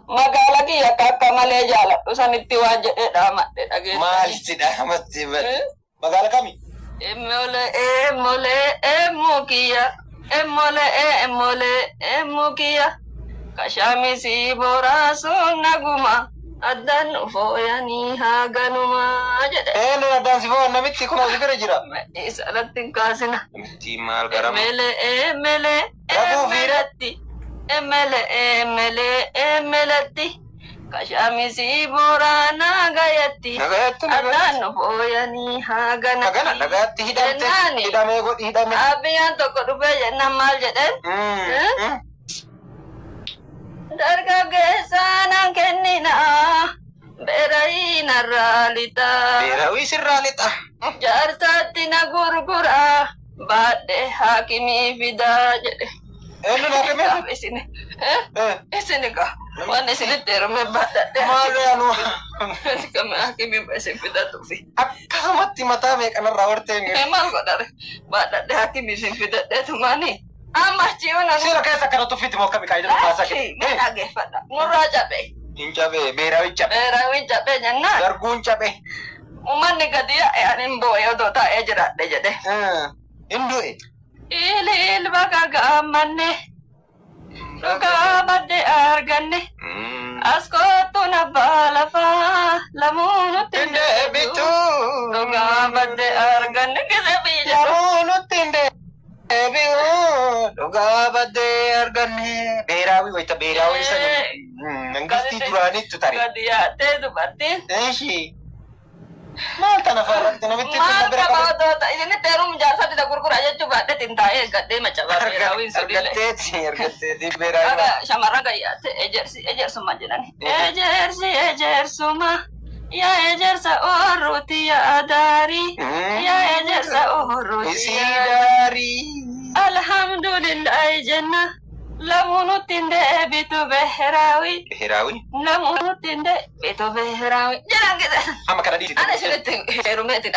Magaalaa kiyya akka malee jaaladhu sanitti waan jedhee dhaamadhe dhageessa. Maalitti dhaamatti magaalaa kami? Emmuu kiyya. Emmuu kiyya. Kashaamisii boraasuun naguma. Addaan fooyanii haa ganumaa jedhe. Eenyu addaan si foo'an namitti kun asii bira jira. Isa alatti hin kaasina. Namitti maal garama? Emelatti. Kashaamisii boraanaa gayatti. Addaan fooyanii haa Nagana ganumaa. nagaatti hidhamte. Hidhamee godhi hidhame. Abiyyaan tokko dhufee jennaan maal jedheen? Dargaggeessaan kennina beerayinarraa lixa. Beerawii sirraa lixa. Jaarsaatti na gurgura baadhee haakimii fidaa jedhe. Eenyu na kame? Isini ka waan isinitti heerume baadhadhe. Maal yaanu? Kame haakimii isin fidatuufi. Akkasumatti mataa meeqanarraa horteen. Maal godhare baadhadhe haakimii isin fidadheetu maanii. Amma ciuna Sira keessa kana tuffiti moo akkami kaayidatu baasaa Ni dhageeffadha. Nurraa cabe. Hin cabe beerawii cabe. Beerawii cabe jennaan. Darguun cabe. Uummanni gadi yaa'e ani hin boo'ee odoo taa'ee jiraadhe jedhe. Hin du'e. Ilma gagammanne dhugaa badde arganne as kootu nabbaa lafaa lamuu nutti hin deebitu dhugaa badde arganne kisa biyya. Lamuu nutti hin deebitu. Dhugaa baddee arganne beeraawii wayita beeraawii sana mangistii duraanitti tare. Gadi yaattee dubartiin. Eeshi maal tana farratti namitti Maal qabaatoota isinitti heeruun jaarsatti na gurgura jechuu baadhee tintaa'ee gadhee macabaa beeraawiin sodile. argatteeti beeraawii. Aga shamarran gayyaatte ejersuma jedhani. Ejersuma. Yaa ejersa oorruuti yaa daarii. Yaa ejersa oorruuti Isii yaa daarii. Alhamdulillahi jenna. Lamuu nutti hin deebitu beheraawi. Beeraawii. Lamuu nutti hin deebitu beheraawi. Jedhan gida. Amma kana dhiisi. Ana isinitti heerumeeti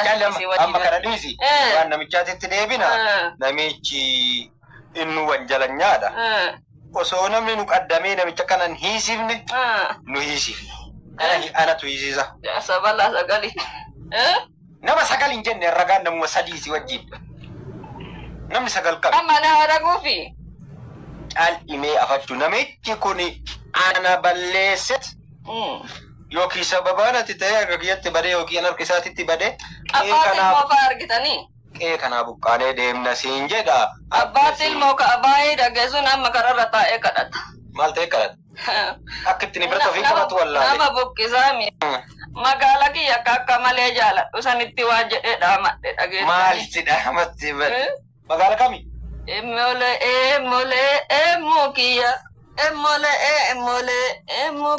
Amma kana dhiisi. Waan namichaatitti deebina. Namichi inni wanjalanyaadha. Osoo namni nu qaddamee namicha kanan hiisifne nu hiisifne. Anatu hiisisa. Sabala sagali. Nama sagal hin jenne ragaan namuma sadiisi wajjin. Namni sagal qabe. Amma na haraguufi. Dhimee afachuu namichi kuni ana balleesset yookiin sababaan ati ta'ee akka kiyyatti badee yookiin harka isaatitti badee Abbaatiin moofaa argitanii. qe'ee kanaa buqqaanee deemna siin jedha. Abbaatiin mooka baay'ee dhageessuun amma kararra taa'ee kadhata. Maal ta'e kadhata? Akka ittiin bira ofii qabatu wallaalee. Nama buqqisaa mi. Magaalaa kiyya akka malee jaaladhu sanitti waan jedhee dhaamadhe dhageessa. Maalitti dhaamatti magaalaa kami? Emmuu kiyya. Emmuu.